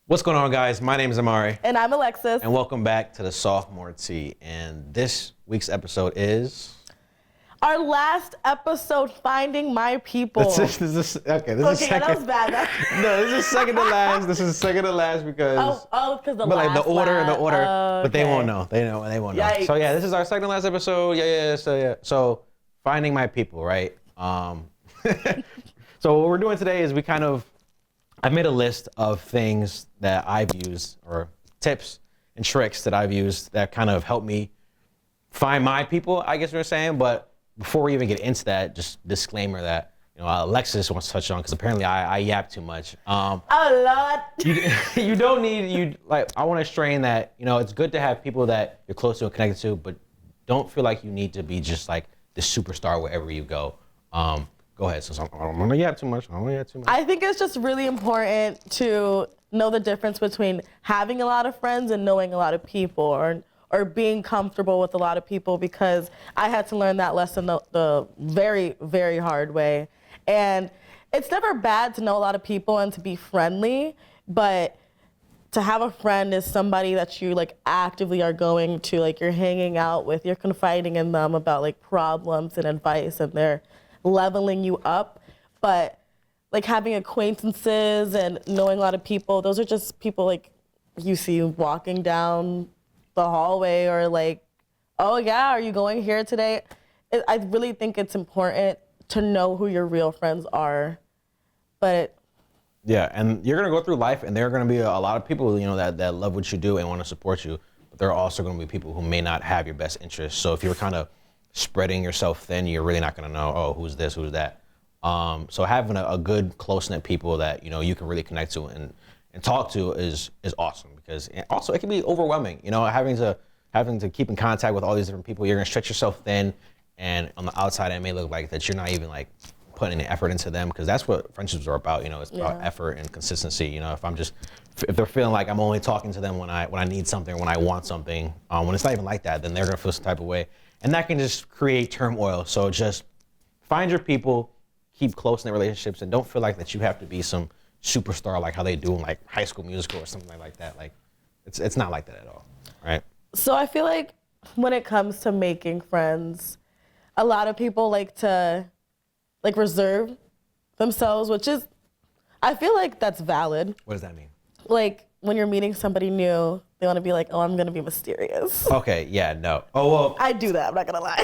What's going on, guys? My name is Amari. And I'm Alexis. And welcome back to the Sophomore Tea. And this week's episode is... Our last episode, Finding My People. Okay, this is Okay, second. that was bad. No, this is second to last. This is second to last because... Because the but last like the order. But they okay. won't know. They won't know. Yikes. So yeah, this is our second to last episode. So Finding My People, right? So what we're doing today is I've made a list of things that I've used, or tips and tricks that I've used that kind of help me find my people, I guess we're saying. But before we even get into that, just disclaimer that Alexis wants to touch on, because apparently I yap too much. A lot. You don't need, I want to strain that, it's good to have people that you're close to and connected to, but don't feel like you need to be just like the superstar wherever you go. Go ahead. So I don't want to yap too much. I think it's just really important to know the difference between having a lot of friends and knowing a lot of people, or being comfortable with a lot of people, because I had to learn that lesson the very, very hard way. And it's never bad to know a lot of people and to be friendly, but to have a friend is somebody that you actively are going to, you're hanging out with, you're confiding in them about problems and advice, and they're leveling you up. But having acquaintances and knowing a lot of people, those are just people you see walking down the hallway, or oh yeah, are you going here today? I really think it's important to know who your real friends are. But yeah, and you're gonna go through life, and there are gonna be a lot of people that love what you do and want to support you, but there are also gonna be people who may not have your best interests. So if you're kind of spreading yourself thin, you're really not gonna know, oh, who's this, who's that. So having a good, close-knit people that you can really connect to and talk to is awesome, because also it can be overwhelming. Having to keep in contact with all these different people, you're gonna stretch yourself thin, and on the outside it may look like that you're not even putting any effort into them, because that's what friendships are about. It's about effort and consistency. If they're feeling like I'm only talking to them when I need something, when I want something, when it's not even like that, then they're gonna feel some type of way. And that can just create turmoil. So just find your people, keep close-knit relationships, and don't feel like that you have to be some superstar like how they do in High School Musical or something like that. It's not like that at all, right? So I feel like when it comes to making friends, a lot of people like to reserve themselves, which is, I feel like that's valid. What does that mean? When you're meeting somebody new, they want to be oh, I'm going to be mysterious. Okay, yeah, no. Oh, well. I do that, I'm not going to lie.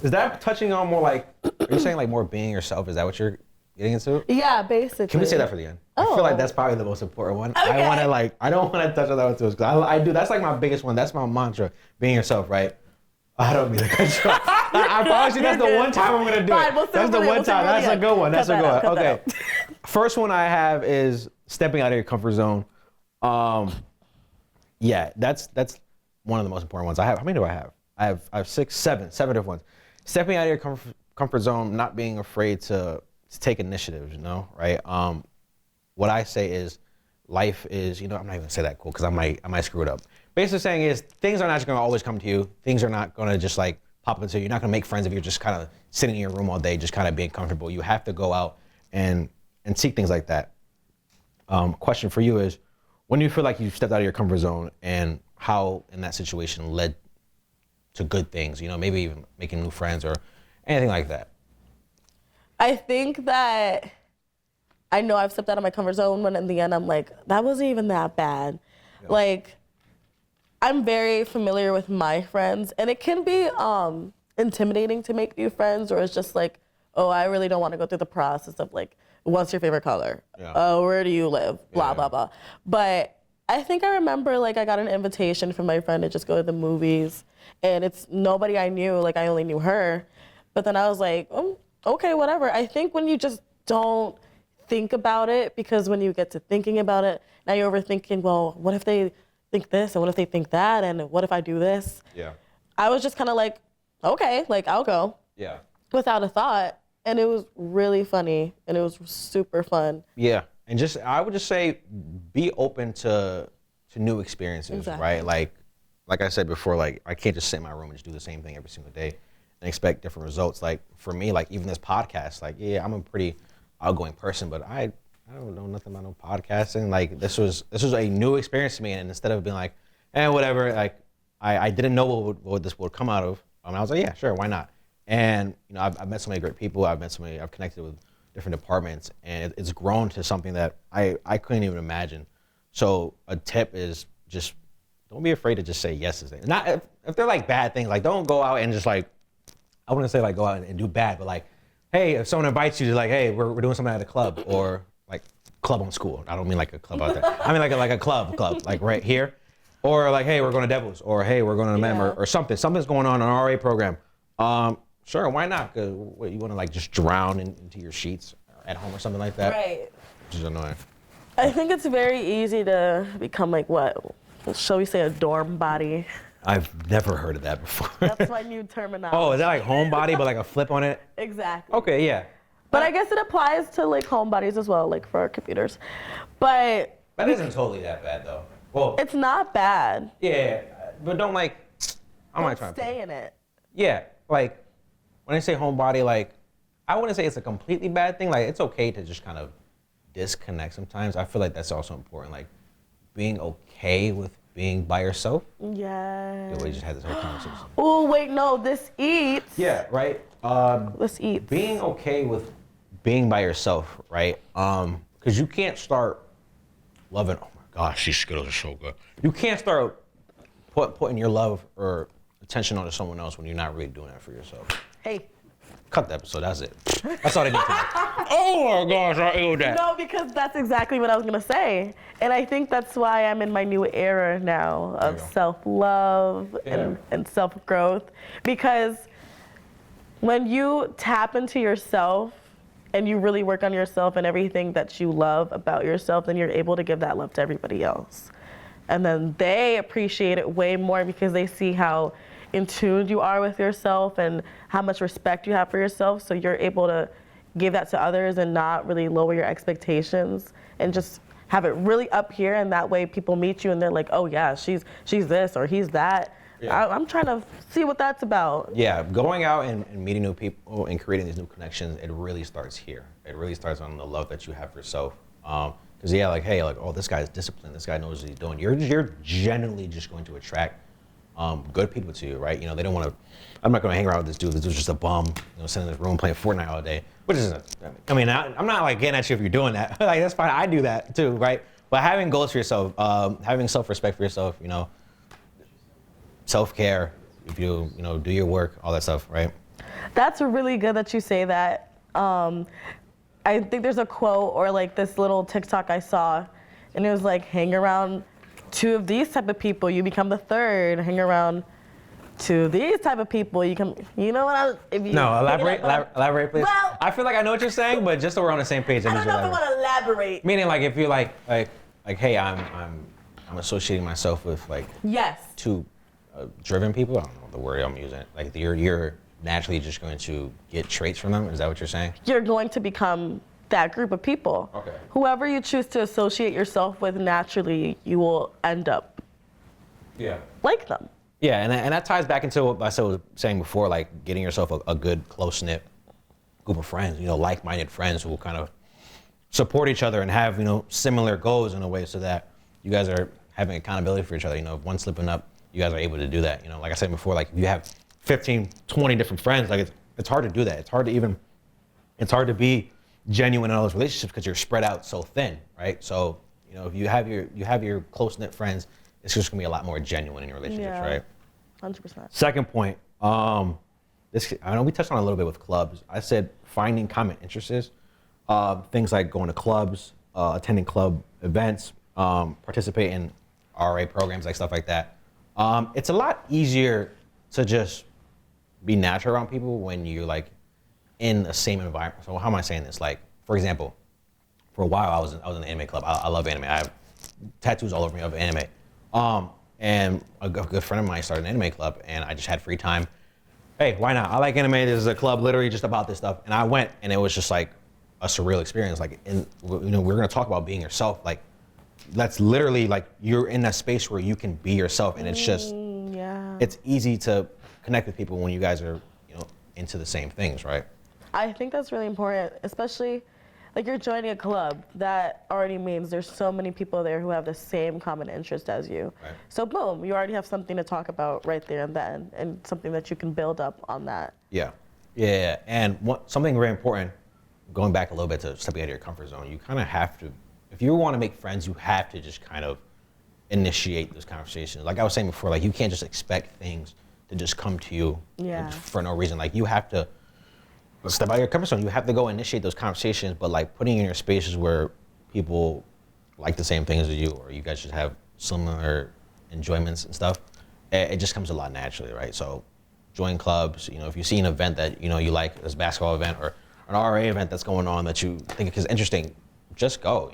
Is that touching on more are you saying more being yourself? Is that what you're getting into? Yeah, basically. Can we say that for the end? Oh. I feel like that's probably the most important one. Okay. I don't want to touch on that one too, because I do. That's my biggest one. That's my mantra, being yourself, right? I don't mean to cut you off. I promise you that's the one time I'm going to do it. That's the one time. That's a good one. That's a good one. Okay. First one I have is stepping out of your comfort zone. Yeah, that's one of the most important ones. I have, how many do I have? I have seven different ones. Stepping out of your comfort zone, not being afraid to take initiative, right? What I say is, life is, I'm not even gonna say that cool, because I might screw it up. Basically saying is, things are not just gonna always come to you. Things are not gonna just pop into you. You're not gonna make friends if you're just kind of sitting in your room all day, just kind of being comfortable. You have to go out and seek things like that. Question for you is, when do you feel like you've stepped out of your comfort zone, and how in that situation led to good things, maybe even making new friends or anything like that? I think that I know I've stepped out of my comfort zone when in the end I'm that wasn't even that bad. Yeah. I'm very familiar with my friends, and it can be intimidating to make new friends, or it's just oh, I really don't want to go through the process of what's your favorite color? Yeah. Oh, where do you live? Blah, blah, blah. But I think I remember I got an invitation from my friend to just go to the movies, and it's nobody I knew, I only knew her. But then I was okay, whatever. I think when you just don't think about it, because when you get to thinking about it, now you're overthinking, well, what if they think this, and what if they think that, and what if I do this? Yeah. I was just kind of okay, I'll go. Yeah. Without a thought. And it was really funny, and it was super fun. Yeah, and I would just say, be open to new experiences, exactly. Right? Like I said before, I can't just sit in my room and just do the same thing every single day and expect different results. For me, even this podcast, yeah, I'm a pretty outgoing person, but I I don't know nothing about no podcasting. Like this was a new experience to me, and instead of being like, whatever, like I didn't know what this would come out of. I was like, yeah, sure, why not? And you know, I've met so many great people. I've connected with different departments, and it's grown to something that I couldn't even imagine. So a tip is just don't be afraid to just say yes to things. Not if they're like bad things, like don't go out and just like, I wouldn't say like go out and do bad, but like, hey, if someone invites you to like, hey, we're doing something at a club, or like club on school. I don't mean like a club out there. I mean like a club, like right here. Or like, hey, we're going to Devils, or hey, we're going to MEM, or something. Something's going on in our RA program. Sure, why not? Cause what, you want to like just drown into your sheets at home or something like that? Right. Which is annoying. I think it's very easy to become like what? Shall we say a dorm body? I've never heard of that before. That's my new terminology. Oh, is that like homebody, but like a flip on it? Exactly. Okay, yeah. But I guess it applies to like homebodies as well, like for our computers. But that isn't totally that bad though. Well, it's not bad. Yeah, but don't like. I'm not trying to stay in it. Yeah, like when I say homebody, like I wouldn't say it's a completely bad thing. Like it's okay to just kind of disconnect sometimes. I feel like that's also important. Like being okay with being by yourself. Yeah. We just had this whole conversation. Oh wait, no, this eats. Yeah, right. This eats. Being okay with being by yourself, right? Because you can't start loving. Oh my gosh, these Skittles are so good. You can't start putting your love or attention onto someone else when you're not really doing that for yourself. Hey. Cut the episode. That's it. That's all they need to know. Oh my gosh, I ate that. No, because that's exactly what I was gonna say, and I think that's why I'm in my new era now of self-love and self-growth. Because when you tap into yourself and you really work on yourself and everything that you love about yourself, then you're able to give that love to everybody else, and then they appreciate it way more because they see how in tune you are with yourself and how much respect you have for yourself, so you're able to give that to others and not really lower your expectations and just have it really up here, and that way people meet you and they're like, oh yeah, she's this or he's that. Yeah. I'm trying to see what that's about. Yeah, going out and meeting new people and creating these new connections, it really starts here. It really starts on the love that you have for yourself. Because yeah, like, hey, like, oh, this guy's disciplined, this guy knows what he's doing. You're genuinely just going to attract good people to you, right? You know, they don't want to. I'm not going to hang around with this dude. This dude's just a bum, you know, sitting in this room playing Fortnite all day. Which is, I mean, I'm not like getting at you if you're doing that. Like that's fine. I do that too, right? But having goals for yourself, having self-respect for yourself, you know, self-care. If you know, do your work, all that stuff, right? That's really good that you say that. I think there's a quote or like this little TikTok I saw, and it was like, hang around two of these type of people, you become the third. Hang around two of these type of people, you come. You know what? No, elaborate, please. Well, I feel like I know what you're saying, but just so we're on the same page. I don't know if I want to elaborate. Meaning, like, if you like, hey, I'm associating myself with like two driven people. I don't know the word I'm using. Like, you're naturally just going to get traits from them. Is that what you're saying? You're going to become that group of people. Okay. Whoever you choose to associate yourself with, naturally, you will end up like them. Yeah, and that ties back into what I was saying before, like getting yourself a good, close-knit group of friends, you know, like-minded friends who will kind of support each other and have, you know, similar goals in a way so that you guys are having accountability for each other. You know, if one's slipping up, you guys are able to do that. You know, like I said before, like if you have 15, 20 different friends, like it's hard to do that. It's hard to be genuine in all those relationships because you're spread out so thin, right? So, you know, if you have your close-knit friends, it's just gonna be a lot more genuine in your relationships, right? 100%. Second point, I know we touched on it a little bit with clubs. I said finding common interests, things like going to clubs, attending club events, participate in RA programs, like stuff like that. It's a lot easier to just be natural around people when you're like in the same environment. So how am I saying this? Like, for example, for a while I was in the anime club. I love anime. I have tattoos all over me of anime. And a good friend of mine started an anime club, and I just had free time. Hey, why not? I like anime. There's a club literally just about this stuff. And I went, and it was just like a surreal experience. Like, you know, we're gonna talk about being yourself. Like, that's literally like you're in that space where you can be yourself, and it's just, it's easy to connect with people when you guys are, you know, into the same things, right? I think that's really important, especially like you're joining a club. That already means there's so many people there who have the same common interest as you. Right. So boom, you already have something to talk about right there and then, and something that you can build up on that. Yeah. And something very important, going back a little bit to stepping out of your comfort zone, you kind of have to, if you want to make friends, you have to just kind of initiate those conversations. Like I was saying before, like you can't just expect things to just come to you for no reason. Like you have to step out of your comfort zone. You have to go initiate those conversations, but like putting in your spaces where people like the same things as you, or you guys just have similar enjoyments and stuff, it just comes a lot naturally, right? So join clubs, if you see an event that, you like, this basketball event or an RA event that's going on that you think is interesting, just go,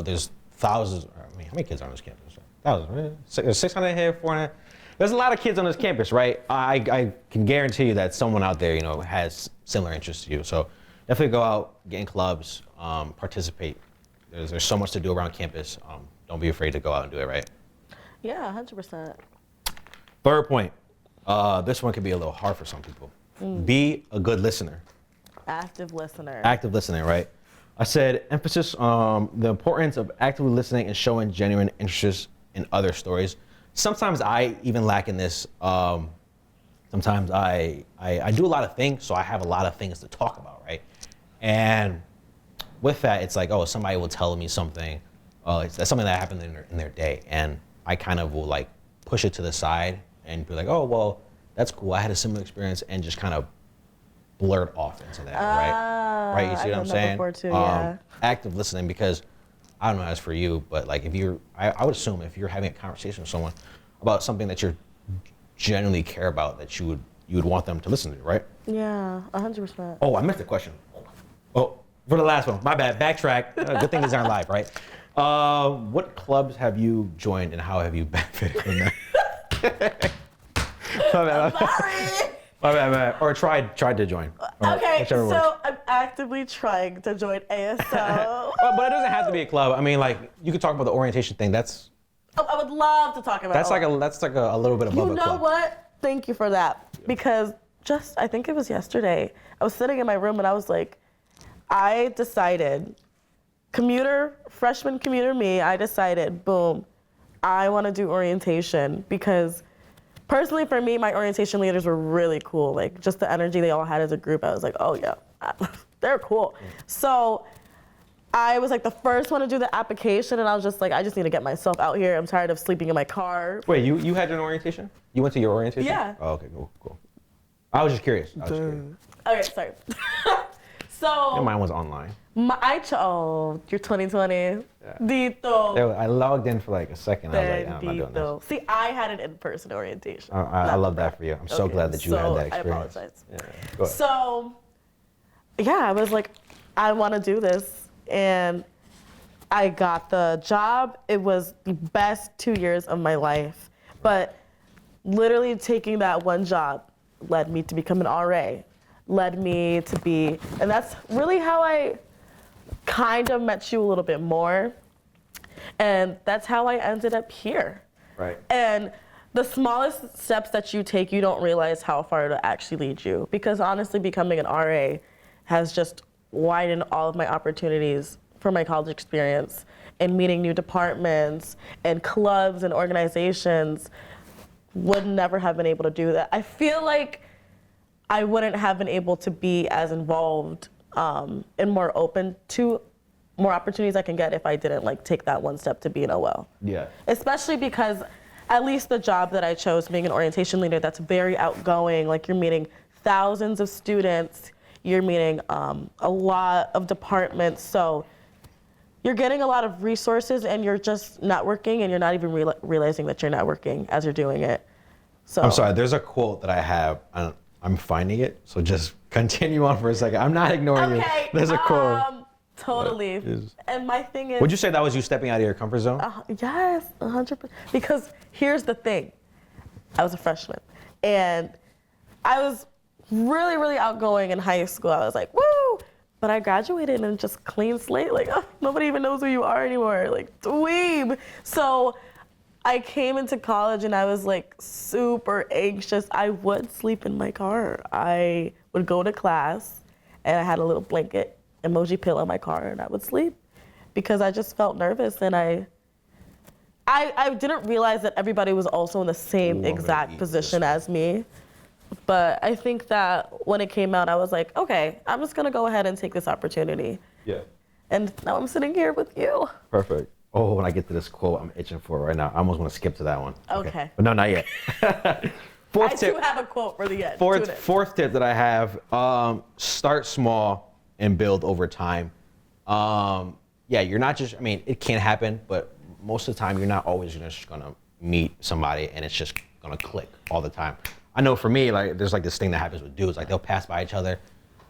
there's thousands, how many kids are on this campus? Thousands, right? There's 600 here, 400. There's a lot of kids on this campus, right? I can guarantee you that someone out there, has similar interests to you. So definitely go out, get in clubs, participate. There's so much to do around campus. Don't be afraid to go out and do it, right? Yeah, 100%. Third point, this one could be a little hard for some people. Be a good listener. Active listener. Active listening, right? I said emphasis on the importance of actively listening and showing genuine interest in other stories. Sometimes I even lack in this. Sometimes I do a lot of things, so I have a lot of things to talk about, right? And with that, it's like, somebody will tell me something. That's something that happened in their day, and I kind of will like push it to the side and be like, oh, well, that's cool. I had a similar experience, and just kind of blurt off into that, right? Right, you see what I'm saying? Before too, yeah. Active listening, because I don't know as for you, but like I would assume if you're having a conversation with someone about something that you genuinely care about, that you would want them to listen to, right? Yeah, 100%. Oh, I missed the question. Oh, for the last one, my bad. Backtrack. Good thing these aren't live, right? What clubs have you joined and how have you benefited from them? My bad. My bad. Or tried to join. Okay, so I'm actively trying to join ASO. But it doesn't have to be a club. I mean, like, you could talk about the orientation thing. I would love to talk about that's like a little bit above a club. You know what? Thank you for that. Because I think it was yesterday, I was sitting in my room and I was like, I decided, freshman commuter me, I decided, boom, I want to do orientation, because personally for me, my orientation leaders were really cool. Like just the energy they all had as a group, I was like, oh yeah, they're cool. So I was like the first one to do the application, and I was just like, I just need to get myself out here. I'm tired of sleeping in my car. Wait, you had an orientation? You went to your orientation? Yeah. Oh, okay, cool. I was just curious. Okay, sorry. So. And mine was online. You're 2020. Yeah. Dito. I logged in for like a second. I was like, I'm not doing this. See, I had an in-person orientation. I love that for you. I'm so glad that you had that experience. I apologize. Yeah, go ahead. So, yeah, I was like, I want to do this. And I got the job. It was the best 2 years of my life. But literally taking that one job led me to become an RA. Led me to be, and that's really how I kind of met you a little bit more. And that's how I ended up here. Right. And the smallest steps that you take, you don't realize how far it'll actually lead you. Because honestly, becoming an RA has just widened all of my opportunities for my college experience, and meeting new departments and clubs and organizations. Would never have been able to do that. I feel like I wouldn't have been able to be as involved and more open to more opportunities I can get if I didn't like take that one step to be an OL. Yeah. Especially because at least the job that I chose, being an orientation leader, that's very outgoing. Like you're meeting thousands of students, you're meeting a lot of departments. So you're getting a lot of resources and you're just networking, and you're not even realizing that you're networking as you're doing it. So I'm sorry, there's a quote that I have. I'm finding it, so just continue on for a second. I'm not ignoring you. There's a quote. Totally. And my thing is. Would you say that was you stepping out of your comfort zone? Yes, 100%. Because here's the thing. I was a freshman, and I was really, really outgoing in high school. I was like, woo! But I graduated and just clean slate. Like, nobody even knows who you are anymore. Like, dweeb. So I came into college and I was like super anxious. I would sleep in my car. I would go to class and I had a little blanket emoji pill in my car and I would sleep because I just felt nervous, and I didn't realize that everybody was also in the same exact position as me. But I think that when it came out, I was like, okay, I'm just gonna go ahead and take this opportunity. Yeah. And now I'm sitting here with you. Perfect. Oh, when I get to this quote, I'm itching for it right now. I almost want to skip to that one. Okay. But no, not yet. I do have a quote for the end. Fourth tip that I have, start small and build over time. Yeah, you're not just, I mean, it can happen, but most of the time you're not always just gonna meet somebody and it's just gonna click all the time. I know for me, like, there's like this thing that happens with dudes, like they'll pass by each other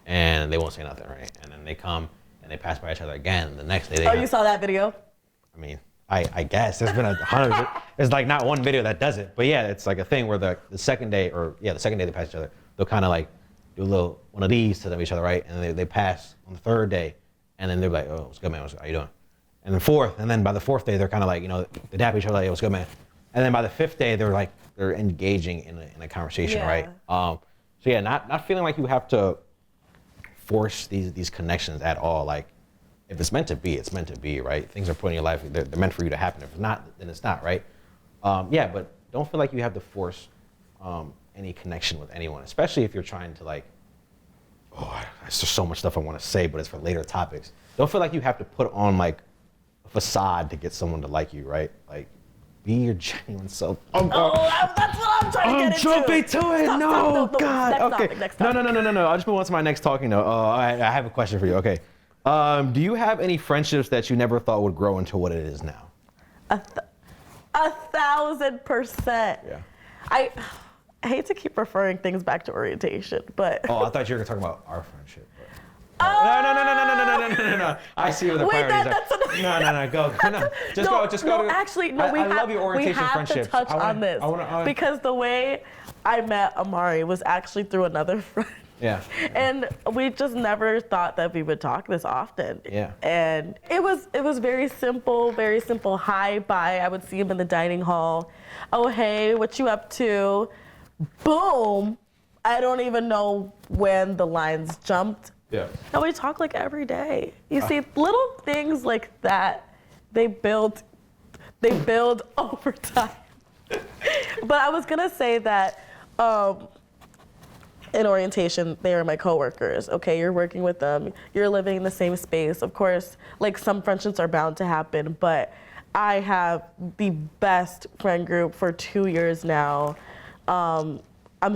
and they won't say nothing, right? And then they come and they pass by each other again, and the next day you saw that video? I mean, I guess there's been 100. There's like not one video that does it, but yeah, it's like a thing where the second day they pass each other, they'll kind of like do a little one of these to them each other, right? And they pass on the third day, and then they're like, oh, what's good, man? How you doing? And then fourth, and then by the fourth day, they're kind of like, they dap each other like, what's good, man? And then by the fifth day, they're engaging in a conversation, right? So yeah, not feeling like you have to force these connections at all. Like, if it's meant to be, it's meant to be, right? Things are put in your life, they're meant for you to happen. If it's not, then it's not, right? Yeah, but don't feel like you have to force any connection with anyone, especially if you're trying to there's just so much stuff I want to say, but it's for later topics. Don't feel like you have to put on like a facade to get someone to like you, right? Like, be your genuine self. That's what I'm trying to get into. I'm jumping to it. No, God. Next Okay. topic, next topic. No. I'll just move on to my next talking though. I have a question for you. Okay. Do you have any friendships that you never thought would grow into what it is now? 1,000%. Yeah. I hate to keep referring things back to orientation, but. Oh, I thought you were talking about our friendship. No. I see what the priorities are. No. Go. Just go. Actually, I love your orientation we have friendships. to touch on this because the way I met Amari was actually through another friend. Yeah. And we just never thought that we would talk this often. Yeah. And it was very simple. Hi, bye. I would see him in the dining hall. Oh, hey, what you up to? Boom. I don't even know when the lines jumped. Yeah. And we talk like every day. You see, little things like that, they build over time. But I was gonna say that in orientation, they are my coworkers. Okay, you're working with them, you're living in the same space. Of course, like some friendships are bound to happen, but I have the best friend group for 2 years now. I'm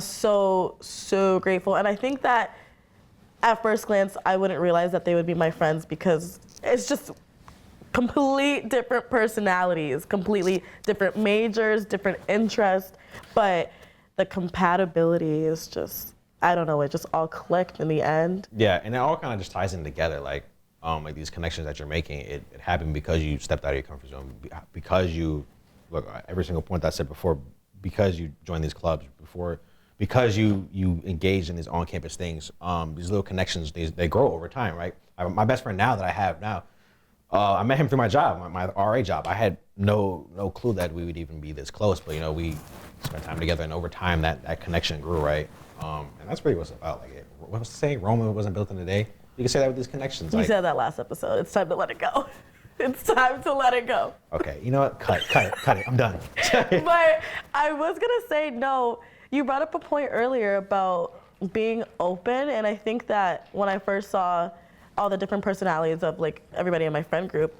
so grateful, and I think that at first glance, I wouldn't realize that they would be my friends because it's just complete different personalities, completely different majors, different interests, but the compatibility is just, I don't know, it just all clicked in the end. Yeah, and it all kind of just ties in together. Like these connections that you're making, it happened because you stepped out of your comfort zone, because you, look, every single point that I said before, because you joined these clubs before, because you engage in these on-campus things, these little connections, they grow over time, right? My best friend now that I have now, I met him through my job, my RA job. I had no clue that we would even be this close, but we spent time together, and over time that connection grew, right? And that's really what it's about. Like, what was to say? Rome wasn't built in a day. You can say that with these connections. You said that last episode. It's time to let it go. It's time to let it go. Okay, you know what? Cut it. I'm done. But I was gonna say, no, you brought up a point earlier about being open, and I think that when I first saw all the different personalities of like everybody in my friend group,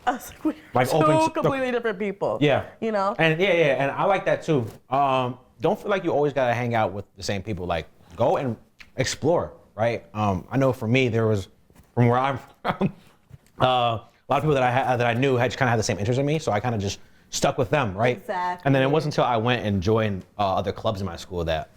I was like, we're two completely different people. Yeah. And and I like that too. Don't feel like you always gotta hang out with the same people. Like, go and explore, right? I know for me, there was, from where I'm from, a lot of people that I knew had kind of had the same interest in me, so I kind of just stuck with them, right? Exactly. And then it wasn't until I went and joined other clubs in my school that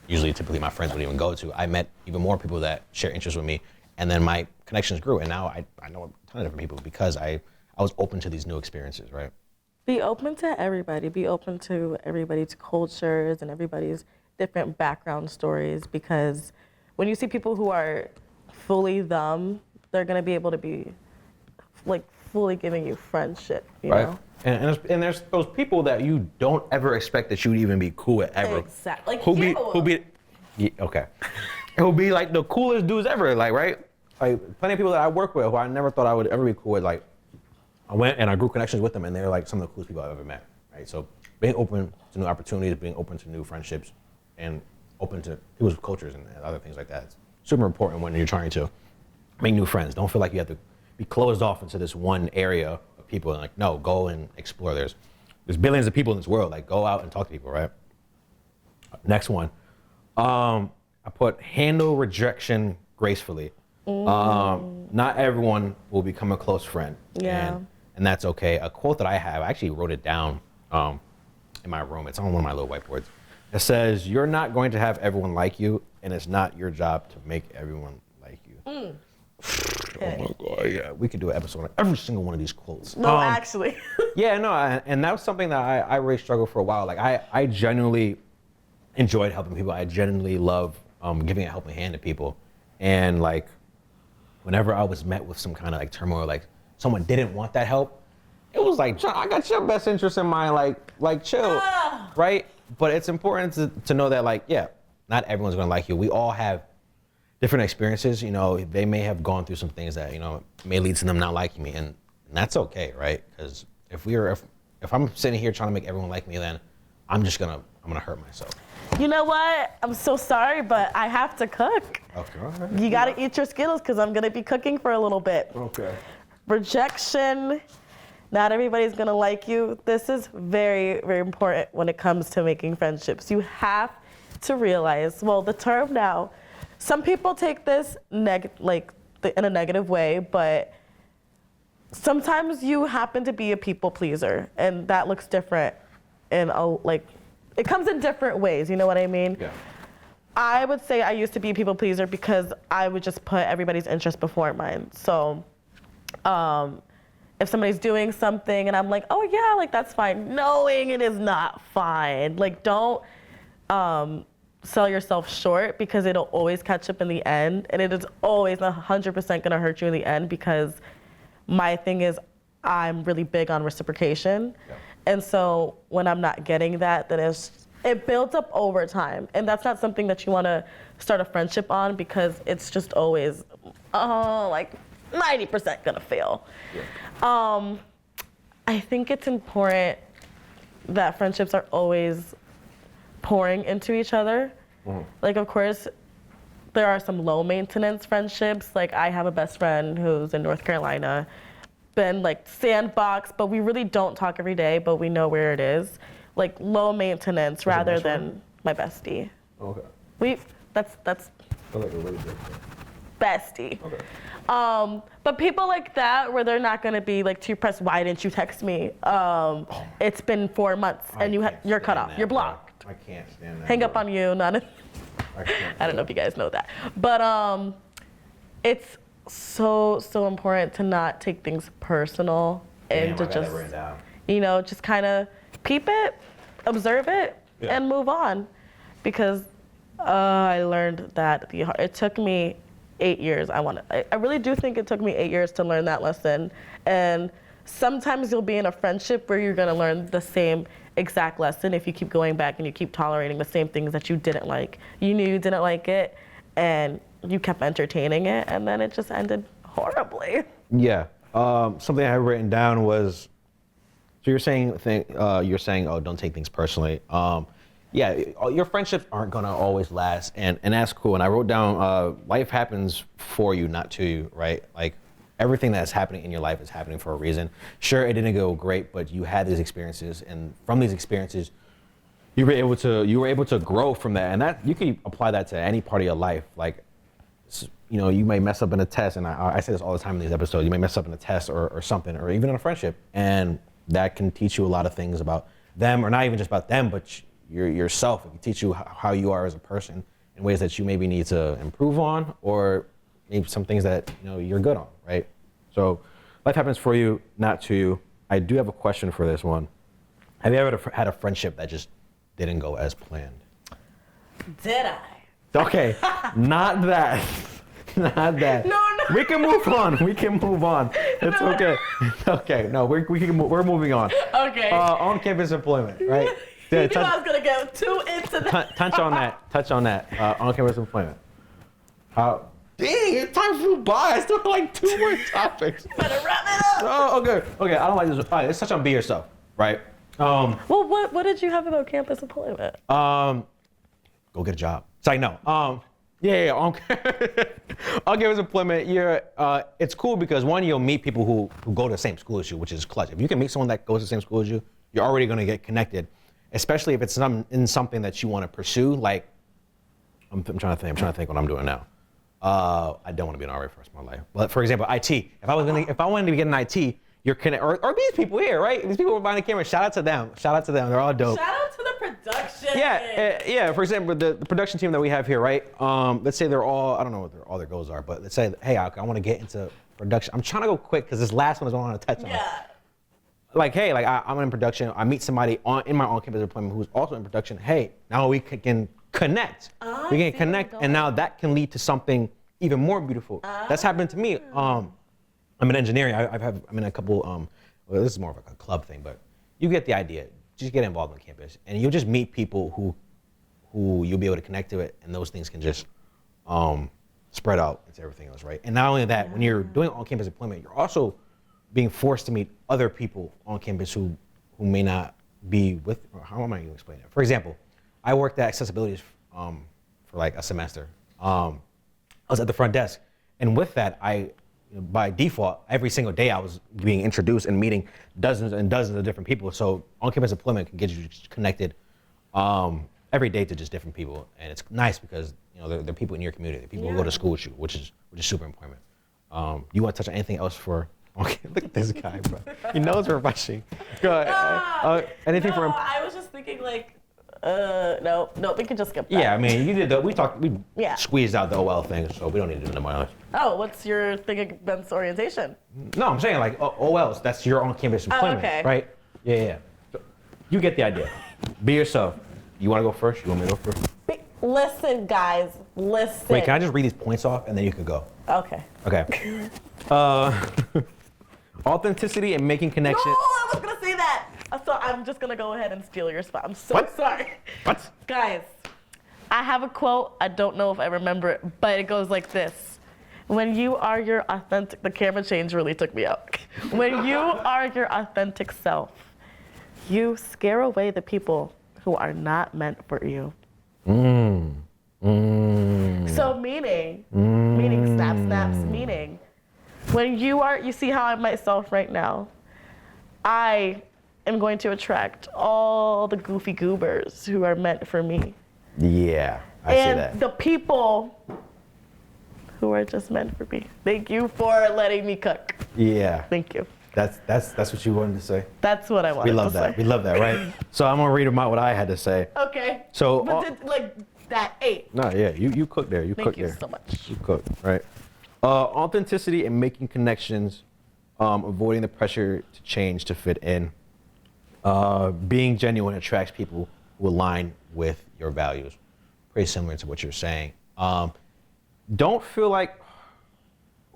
typically my friends would even go to. I met even more people that share interests with me, and then my connections grew, and now I know a ton of different people because I was open to these new experiences, right? Be open to everybody. Be open to everybody's cultures and everybody's different background stories, because when you see people who are fully them, they're gonna be able to be like fully giving you friendship, you know? And there's those people that you don't ever expect that you'd even be cool with ever. Exactly. Like who be like the coolest dudes ever, like, right? like plenty of people that I work with who I never thought I would ever be cool with. Like, I went and I grew connections with them, and they're like some of the coolest people I've ever met, right? So being open to new opportunities, being open to new friendships, and open to people's cultures and other things like that. It's super important when you're trying to make new friends. Don't feel like you have to be closed off into this one area of people. And like, no, go and explore. There's billions of people in this world. Like, go out and talk to people, right? Next one. I put handle rejection gracefully. Not everyone will become a close friend. Yeah. And that's okay. A quote that I have, I actually wrote it down in my room. It's on one of my little whiteboards. It says, "You're not going to have everyone like you, and it's not your job to make everyone like you." Oh my God, yeah. We could do an episode on every single one of these quotes. No, actually. Yeah, no, and that was something that I really struggled for a while. Like, I genuinely enjoyed helping people. I genuinely love giving a helping hand to people. And like, whenever I was met with some kind of like turmoil, like someone didn't want that help, it was like, I got your best interest in mind, like chill, right? But it's important to know that, like, yeah, not everyone's gonna like you. We all have different experiences. You know, they may have gone through some things that, you know, may lead to them not liking me, and that's okay, right? Because if I'm sitting here trying to make everyone like me, then I'm gonna hurt myself. You know what? I'm so sorry, but I have to cook. Okay, all right. You gotta eat your Skittles because I'm gonna be cooking for a little bit. Okay. Rejection. Not everybody's gonna like you. This is very, very important when it comes to making friendships. You have to realize, well, the term now, some people take this in a negative way, but sometimes you happen to be a people pleaser, and that looks different. It comes in different ways. You know what I mean? Yeah. I would say I used to be a people pleaser because I would just put everybody's interest before mine. So, if somebody's doing something and I'm like, oh yeah, like that's fine, knowing it is not fine. Like, don't sell yourself short, because it'll always catch up in the end, and it is always 100% gonna hurt you in the end, because my thing is I'm really big on reciprocation. Yeah. And so when I'm not getting that, then it builds up over time. And that's not something that you wanna start a friendship on, because it's just always like 90% gonna fail. Yeah. I think it's important that friendships are always pouring into each other. Mm-hmm. Like, of course, there are some low maintenance friendships. Like, I have a best friend who's in North Carolina, been like sandbox, but we really don't talk every day, but we know where it is. Like, low maintenance rather than my bestie. Okay. That's I like a really good friend. Bestie. Okay. But people like that, where they're not gonna be like too pressed, why didn't you text me? It's been 4 months and you're cut off. You're blocked. I can't stand that. Hang up on you. I don't know if you guys know that. But it's so important to not take things personal and to just, just kind of peep it, observe it, and move on. Because I learned that it took me 8 years. I really do think it took me 8 years to learn that lesson. And sometimes you'll be in a friendship where you're gonna learn the same exact lesson if you keep going back and you keep tolerating the same things that you didn't like. You knew you didn't like it, and you kept entertaining it, and then it just ended horribly. Yeah. Something I had written down was, so you're saying, oh, don't take things personally. Yeah, your friendships aren't gonna always last, and that's cool. And I wrote down, life happens for you, not to you, right? Like, everything that's happening in your life is happening for a reason. Sure, it didn't go great, but you had these experiences, and from these experiences, you were able to grow from that, and that you can apply that to any part of your life. Like, you may mess up in a test, and I say this all the time in these episodes. You may mess up in a test or something, or even in a friendship, and that can teach you a lot of things about them, or not even just about them, but yourself. It can teach you how you are as a person in ways that you maybe need to improve on, or maybe some things that you're good on, right? So life happens for you, not to you. I do have a question for this one. Have you ever had a friendship that just didn't go as planned? Did I? Okay, not that. Not that. No. We can move on. It's okay. Okay, no, we're moving on. Okay. On-campus employment, right? You knew I was gonna go too into that. Touch on that. On-campus employment. Dang, time flew by. I still have like 2 more topics. Better wrap it up. Oh, okay. Okay, I don't like this. All right, let's touch on be yourself, right? Well, what did you have about campus employment? Go get a job. It's like, no. Yeah. On campus employment, it's cool because one, you'll meet people who go to the same school as you, which is clutch. If you can meet someone that goes to the same school as you, you're already going to get connected, especially if it's in something that you want to pursue. Like, I'm trying to think what I'm doing now. I don't want to be an RA for the rest of my life. But for example, IT. If I wanted to get an IT, you're connected, or these people here, right? These people behind the camera. Shout out to them. They're all dope. Shout out to the production. Yeah. For example, the production team that we have here, right? Let's say they're all, I don't know what all their goals are, but let's say, hey, I want to get into production. I'm trying to go quick because this last one is what I want to touch on. Yeah. Like, hey, like I'm in production. I meet somebody in my on-campus employment who's also in production. Hey, now we can connect. We can connect, and now that can lead to something even more beautiful. That's happened to me. I'm in engineering. I'm in a couple. Well, this is more of like a club thing, but you get the idea. Just get involved on campus, and you'll just meet people who you'll be able to connect to it, and those things can just spread out into everything else, right? And not only that, when you're doing on-campus employment, you're also being forced to meet other people on campus who may not be with. Or how am I going to explain it? For example, I worked at Accessibility for like a semester. I was at the front desk, and with that, by default, every single day I was being introduced and meeting dozens and dozens of different people. So on-campus employment can get you connected every day to just different people, and it's nice because they're people in your community, they're people who go to school with you, which is super important. You want to touch on anything else for? Okay, look at this guy, bro. He knows we're rushing. Go ahead. Anything for him? I was just thinking like. No, we can just skip that. Yeah, I mean, you did we squeezed out the OL thing, so we don't need to do no more. Oh, what's your thing against orientation? No, I'm saying like OLs, that's your on-campus employment, okay. right? Yeah. So, you get the idea. Be yourself. You want to go first? You want me to go first? Listen, guys, listen. Wait, can I just read these points off and then you can go? Okay. Authenticity and making connections. No, I was gonna say that. So I'm just gonna go ahead and steal your spot. I'm so sorry. What? Guys, I have a quote. I don't know if I remember it, but it goes like this. When you are your authentic, the camera change really took me out. When you are your authentic self, you scare away the people who are not meant for you. So meaning snaps, meaning, when you see how I'm myself right now, I am going to attract all the goofy goobers who are meant for me. Yeah, I see that. And the people who are just meant for me. Thank you for letting me cook. Yeah. Thank you. That's what you wanted to say? That's what I wanted to say. We love that, right? So I'm gonna read about what I had to say. Okay. So but that ate. No, yeah, you cooked there. Thank you so much. You cooked, right? Authenticity and making connections, avoiding the pressure to change to fit in. Being genuine attracts people who align with your values. Pretty similar to what you're saying. Don't feel like,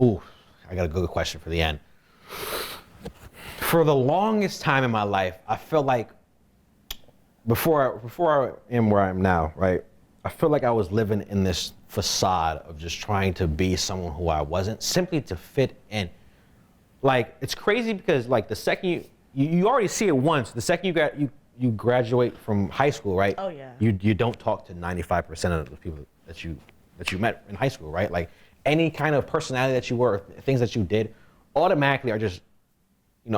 ooh, I got a good question for the end. For the longest time in my life, I felt like before I am where I am now, right? I feel like I was living in this facade of just trying to be someone who I wasn't, simply to fit in. Like, it's crazy because like the second you already see it once, the second you graduate from high school, right? Oh yeah. You don't talk to 95% of the people that you met in high school, right? Like any kind of personality that you were, things that you did, automatically are just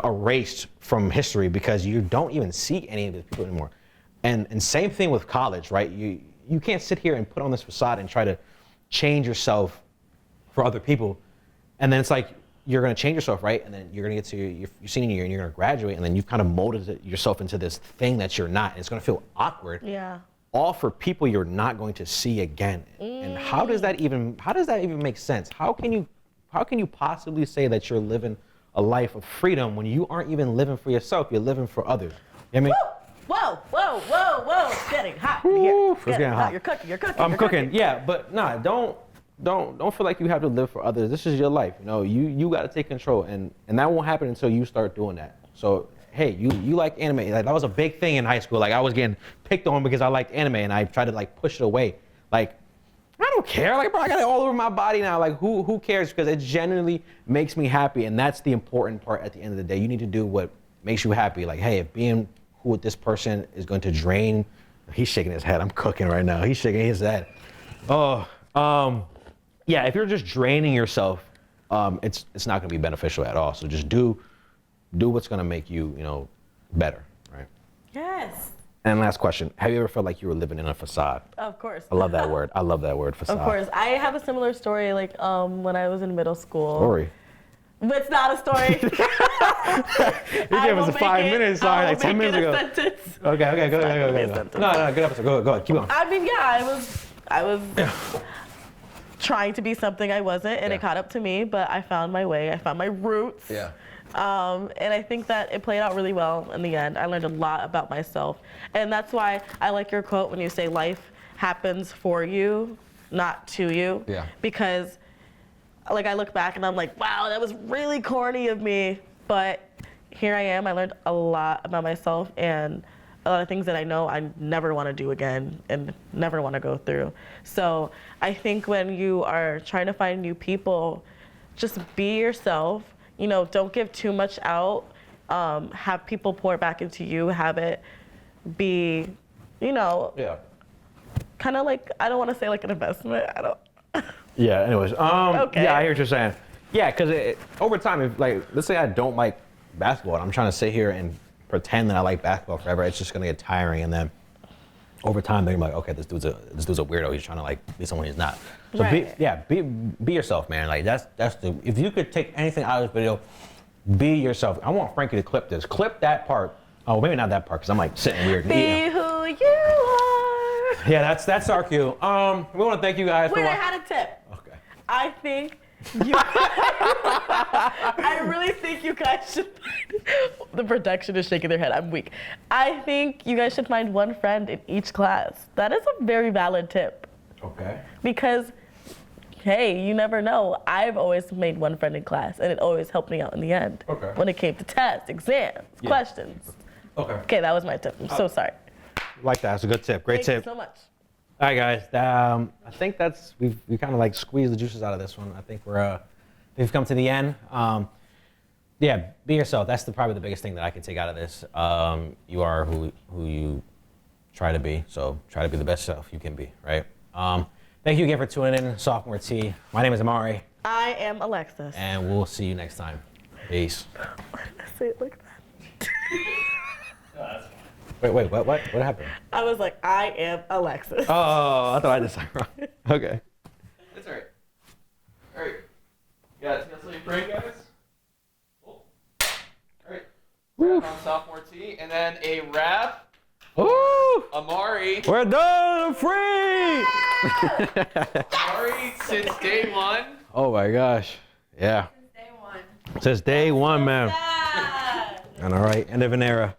erased from history because you don't even see any of these people anymore. And same thing with college, right? You can't sit here and put on this facade and try to change yourself for other people. And then it's like, you're gonna change yourself, right? And then you're gonna get to your senior year and you're gonna graduate, and then you've kind of molded yourself into this thing that you're not. And it's gonna feel awkward. Yeah. All for people you're not going to see again. And how does that even make sense? How can you possibly say that you're living a life of freedom when you aren't even living for yourself, you're living for others? You know what I mean? Whoa. It's getting hot in Woo, here. it's getting hot. You're cooking. I'm cooking, yeah, but nah, don't feel like you have to live for others. This is your life, you got to take control, and that won't happen until you start doing that. So, hey, you like anime. Like, that was a big thing in high school. Like, I was getting picked on because I liked anime, and I tried to like push it away. Like, I don't care. Like, bro, I got it all over my body now. Like, who cares? Because it genuinely makes me happy, and that's the important part at the end of the day. You need to do what makes you happy. Like, hey, if being cool with this person is going to drain, he's shaking his head. I'm cooking right now. He's shaking his head. Oh, yeah. If you're just draining yourself, it's not going to be beneficial at all. So just do what's going to make you, better, right? Yes. And last question: have you ever felt like you were living in a facade? Of course. I love that word. I love that word, facade. Of course. I have a similar story, like when I was in middle school. Story. But it's not a story. You gave us 5 minutes, sorry, like 10 minutes ago. Okay, go. No, good episode. Go ahead, keep going. I mean, yeah, I was trying to be something I wasn't, and it caught up to me, but I found my way. I found my roots. Yeah. And I think that it played out really well in the end. I learned a lot about myself. And that's why I like your quote when you say life happens for you, not to you. Yeah. Because like I look back and I'm like, wow, that was really corny of me. But here I am. I learned a lot about myself and a lot of things that I know I never want to do again and never want to go through. So I think when you are trying to find new people, just be yourself. Don't give too much out. Have people pour back into you. Have it be, kind of like, I don't want to say like an investment. I don't. Yeah, anyways. Okay. Yeah, I hear what you're saying. Yeah, because over time, if let's say I don't like basketball and I'm trying to sit here and pretend that I like basketball forever, it's just going to get tiring. And then over time, they're going to be like, okay, this dude's a weirdo. He's trying to be someone he's not. So right. be yourself, man. Like that's if you could take anything out of this video, be yourself. I want Frankie to clip this. Clip that part. Oh, maybe not that part because I'm like sitting weird. Be who you are. Yeah, that's our cue. We want to thank you guys for Wait, I watching. had a tip. Okay. I think I really think you guys should the production is shaking their head. I'm weak. I think you guys should find one friend in each class. That is a very valid tip. Okay. Because, hey, you never know. I've always made one friend in class, and it always helped me out in the end. Okay. When it came to tests, exams, questions. Okay. Okay, that was my tip. I'm so sorry. Like that. That's a good tip. Great tip. Thank you so much. All right, guys. I think we kind of like squeezed the juices out of this one. I think we've come to the end. Yeah, be yourself. That's probably the biggest thing that I can take out of this. You are who you try to be. So try to be the best self you can be. Right. Thank you again for tuning in, Sophomore Tea. My name is Amari. I am Alexis. And we'll see you next time. Peace. Why did I say it like that? Wait, what happened? I was like, I am Alexis. Oh, I thought I did something wrong. Okay. That's all right. All right. You got anything else you bring, guys? Cool. All right. Wrap on Sophomore Tea, and then a wrap. Ooh! Amari. We're done! I'm free! Amari since day one. Oh my gosh. Yeah. Day one. Since day one, man. Ah. And all right, end of an era.